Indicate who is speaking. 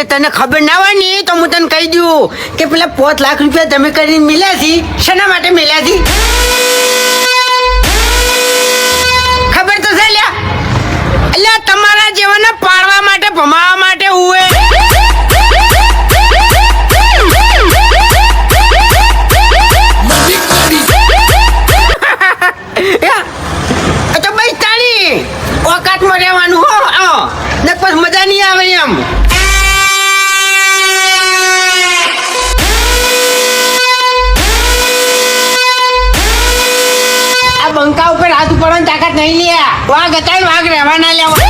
Speaker 1: એટલે તને ખબર ના હોય ને તો હું તને કહી દઉં કે પેલા 5 લાખ રૂપિયા તમે કરીને મળ્યા છે શેના માટે મળ્યા છે ખબર તો છે લ્યા એટલે તમારા જેવાને પાડવા માટે ભમાવા માટે હુએ તો ભાઈ તાળી ઓકાતમાં રહેવાનું હો ને પછી મજા નહીં આવે એમ આ બંકા ઉપર હાથ ઉપાડવાની તાકાત નહીં લ્યા વાઘ હતા વાઘ રહેવાના લેવા